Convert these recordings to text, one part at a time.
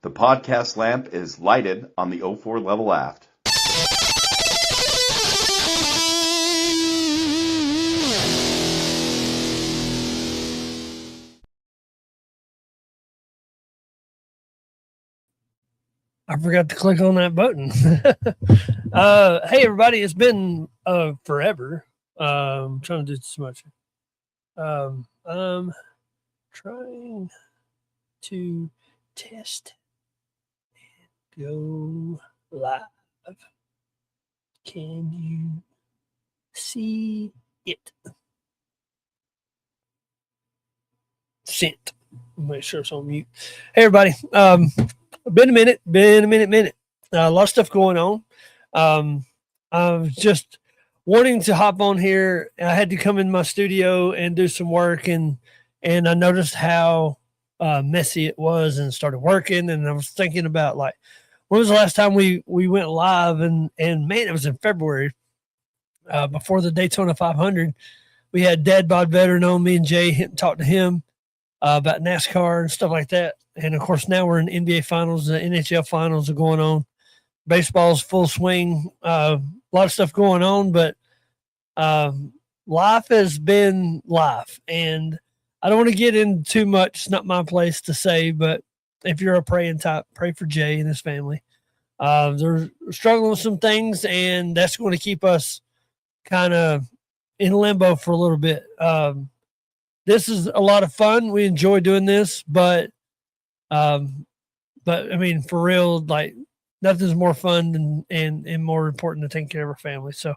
The podcast lamp is lighted on the 04 level aft. I forgot to click on that button. Hey, everybody. It's been forever. I'm trying to do too much. I'm trying to test and go live. Can you see it? Sent. Make sure it's on mute. Hey, everybody. Been a minute. A lot of stuff going on. I was just wanting to hop on here. I had to come in my studio and do some work, and I noticed how messy it was, and started working. And I was thinking about, like, when was the last time we went live? And man, it was in February, before the Daytona 500. We had Dad Bod Veteran on, me and Jay talked to him about NASCAR and stuff like that. And of course, now we're in NBA finals, the NHL finals are going on. Baseball's full swing. A lot of stuff going on, but life has been life. And I don't want to get into too much. It's not my place to say, but if you're a praying type, pray for Jay and his family. They're struggling with some things, and that's going to keep us kind of in limbo for a little bit. This is a lot of fun. We enjoy doing this, but I mean, for real, like, nothing's more fun and more important than taking care of our family. So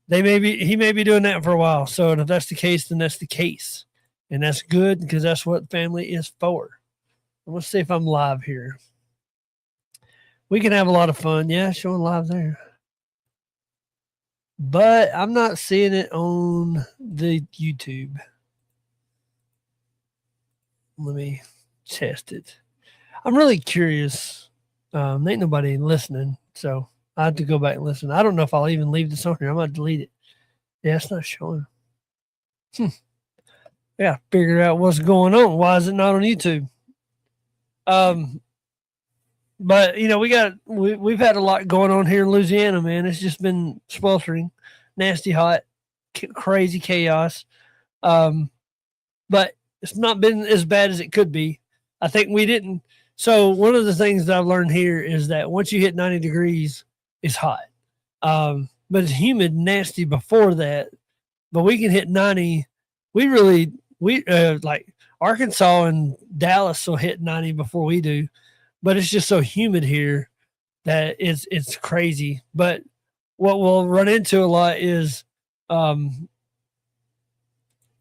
he may be doing that for a while. So if that's the case, then that's the case. And that's good, because that's what family is for. Let's see if I'm live here. We can have a lot of fun. Yeah, showing live there. But I'm not seeing it on the YouTube. Let me test it. I'm really curious. Ain't nobody listening, so I have to go back and listen. I don't know if I'll even leave this on here. I might delete it. Yeah, it's not showing. Yeah, figure out what's going on. Why is it not on YouTube? But you know, we've had a lot going on here in Louisiana, man. It's just been sweltering, nasty hot, crazy chaos. But it's not been as bad as it could be. I think we didn't. So one of the things that I've learned here is that once you hit 90 degrees, it's hot. But it's humid, nasty before that. But we can hit 90. We like Arkansas and Dallas will hit 90 before we do. But it's just so humid here that it's crazy. But what we'll run into a lot is, you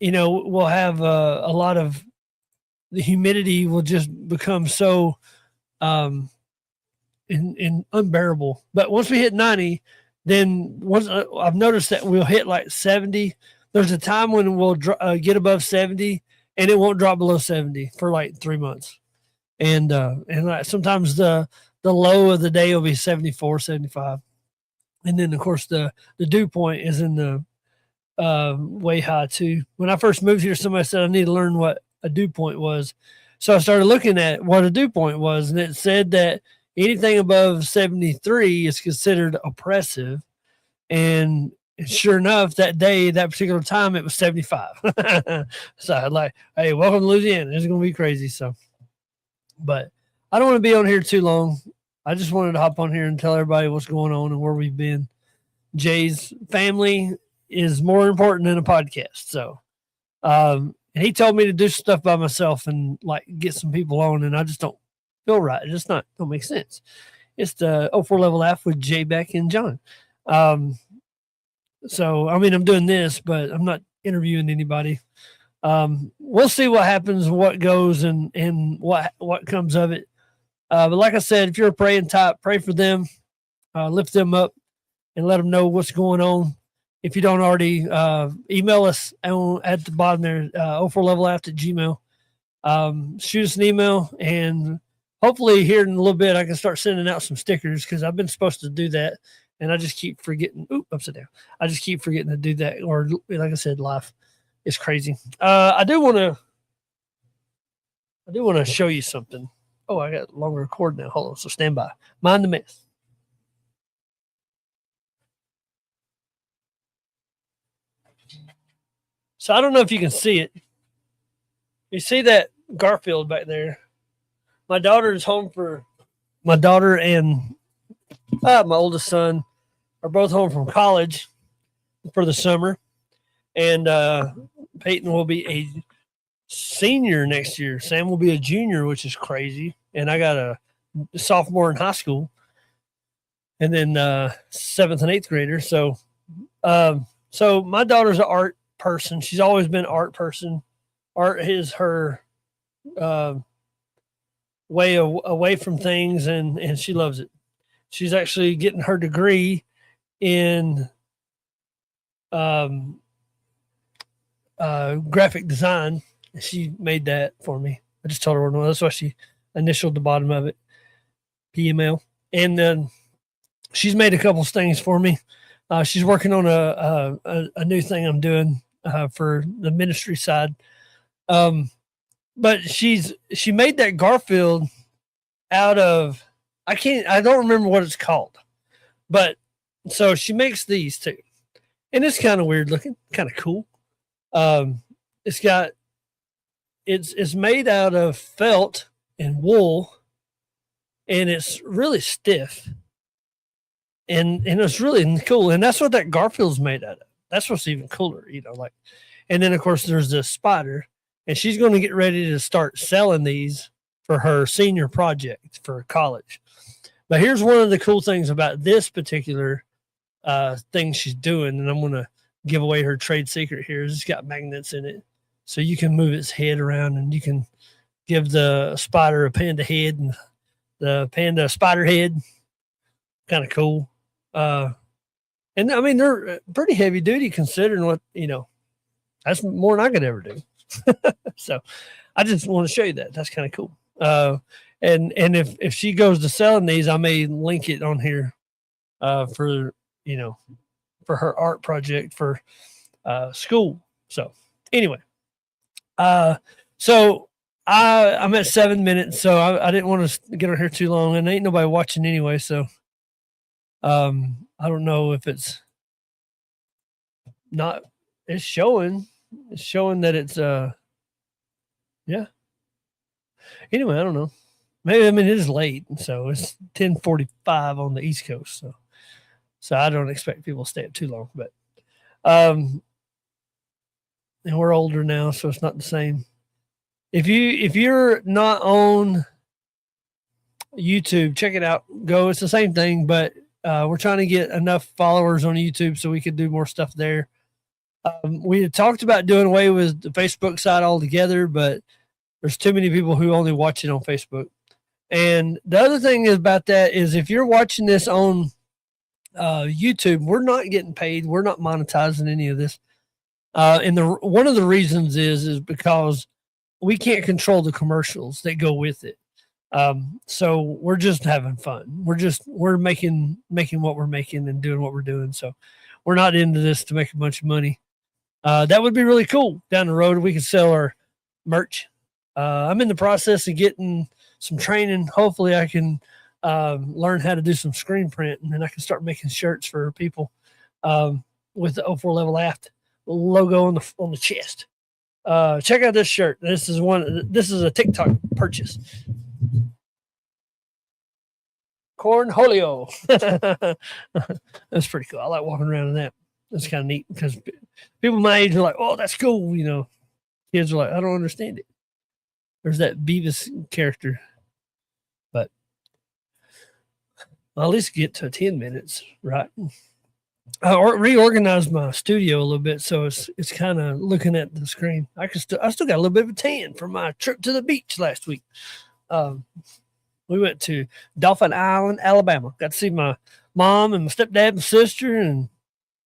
know, we'll have a lot of the humidity will just become so unbearable. But once we hit 90, then once I've noticed that we'll hit like 70. There's a time when we'll get above 70, and it won't drop below 70 for like 3 months. And like sometimes the low of the day will be 74, 75. And then, of course, the dew point is in the way high too. When I first moved here, somebody said I need to learn what a dew point was. So I started looking at what a dew point was, and it said that anything above 73 is considered oppressive. And sure enough, that day, that particular time, it was 75. So I'm like, hey, welcome to Louisiana. It's going to be crazy. So, but I don't want to be on here too long. I just wanted to hop on here and tell everybody what's going on and where we've been. Jay's family is more important than a podcast. So, and he told me to do stuff by myself and like get some people on, and I just don't feel right. It just don't make sense. It's the 04 level aft with Jay Beck and John. So, I mean, I'm doing this, but I'm not interviewing anybody. We'll see what happens, what goes, and what comes of it. But like I said, if you're a praying type, pray for them, lift them up, and let them know what's going on. If you don't already, email us at the bottom there, 04levelaft@gmail. Shoot us an email, and hopefully here in a little bit I can start sending out some stickers, because I've been supposed to do that, and I just keep forgetting. Upside down. I just keep forgetting to do that. Or like I said, life is crazy. I do want to show you something. Oh, I got longer cord now. Hold on. So stand by. Mind the mess. So I don't know if you can see it. You see that Garfield back there? My daughter is home for my daughter and my oldest son are both home from college for the summer, and Peyton will be a senior next year. Sam will be a junior, which is crazy, and I got a sophomore in high school, and then 7th and 8th grader. So, so my daughter's an art person. She's always been an art person. Art is her way away from things, and she loves it. She's actually getting her degree in graphic design. She made that for me. I just told her no. That's why she initialed the bottom of it, PML. And then she's made a couple things for me. She's working on a new thing I'm doing for the ministry side. But she made that Garfield out of I don't remember what it's called, but so she makes these too, and it's kind of weird looking, kind of cool. It's made out of felt and wool, and it's really stiff, and it's really cool, and that's what that Garfield's made out of. That's what's even cooler, like. And then of course there's this spider, and she's going to get ready to start selling these for her senior project for college. But here's one of the cool things about this particular thing she's doing, and I'm going to give away her trade secret here. It's got magnets in it, so you can move its head around, and you can give the spider a panda head and the panda a spider head. Kind of cool. And I mean, they're pretty heavy duty considering what, that's more than I could ever do. So I just want to show you that. That's kind of cool. And if she goes to selling these, I may link it on here for her art project for school. So anyway, so I'm at 7 minutes, so I didn't want to get on here too long, and ain't nobody watching anyway. So I don't know if it's not. It's showing that it's yeah. Anyway, I don't know. Maybe it is late, so it's 10:45 on the East Coast. So I don't expect people to stay up too long. But and we're older now, so it's not the same. If you're not on YouTube, check it out. Go. It's the same thing, but we're trying to get enough followers on YouTube so we could do more stuff there. We had talked about doing away with the Facebook side altogether, but there's too many people who only watch it on Facebook. And the other thing about that is if you're watching this on YouTube, we're not getting paid. We're not monetizing any of this. And one of the reasons is because we can't control the commercials that go with it. So we're just having fun. We're making what we're making and doing what we're doing. So we're not into this to make a bunch of money. That would be really cool down the road. We could sell our merch. I'm in the process of getting some training. Hopefully I can learn how to do some screen print, and then I can start making shirts for people with the 04 Level Aft logo on the chest. Check out this shirt. This is a TikTok purchase. Cornholio. That's pretty cool. I like walking around in that. That's kind of neat because people my age are like, "Oh, that's cool." Kids are like, "I don't understand it." There's that Beavis character, but I'll at least get to 10 minutes, right? I reorganized my studio a little bit, so it's kind of looking at the screen. I still got a little bit of a tan from my trip to the beach last week. We went to Dauphin Island, Alabama. Got to see my mom and my stepdad and sister and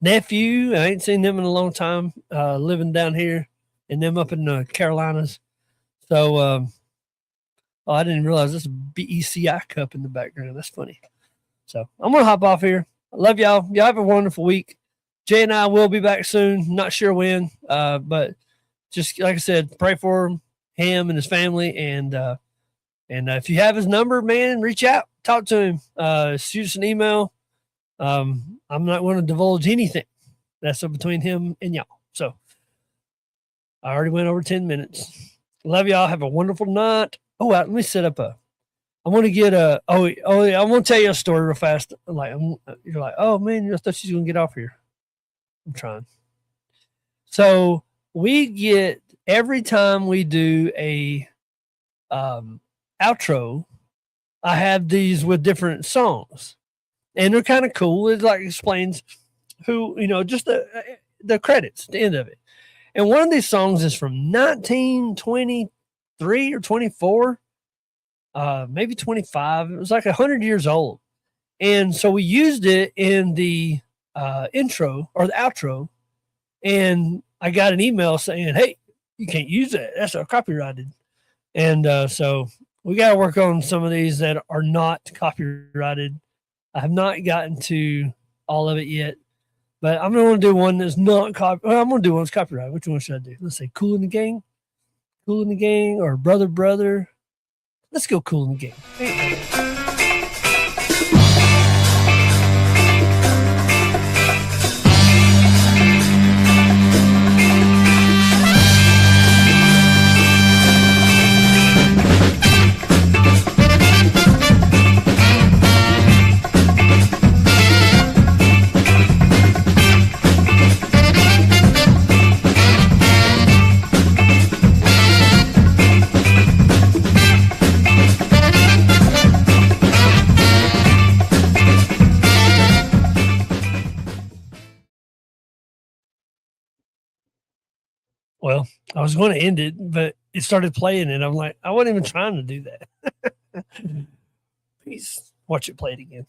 nephew. I ain't seen them in a long time, living down here and them up in the Carolinas. So, I didn't realize this BECI cup in the background. That's funny. So I'm going to hop off here. I love y'all. Y'all have a wonderful week. Jay and I will be back soon. Not sure when, but just like I said, pray for him and his family, and And if you have his number, man, reach out, talk to him, shoot us an email. I'm not going to divulge anything. That's between him and y'all. So I already went over 10 minutes. Love y'all. Have a wonderful night. Oh, let me set up I want to get I want to tell you a story real fast. Like, you're like, oh man, I thought she's going to get off here. I'm trying. So we get, every time we do a outro, I have these with different songs, and they're kind of cool. It like explains who, just the credits, the end of it. And one of these songs is from 1923 or 24, maybe 25. It was like 100 years old. And so we used it in the intro or the outro. And I got an email saying, hey, you can't use that. That's copyrighted. And so we got to work on some of these that are not copyrighted. I have not gotten to all of it yet, but I'm going to do one that's not copyrighted. I'm going to do one that's copyrighted. Which one should I do? Let's say Kool in the Gang or Brother. Let's go Kool in the Gang. Well, I was going to end it, but it started playing, and I'm like, I wasn't even trying to do that. Please watch it play it again.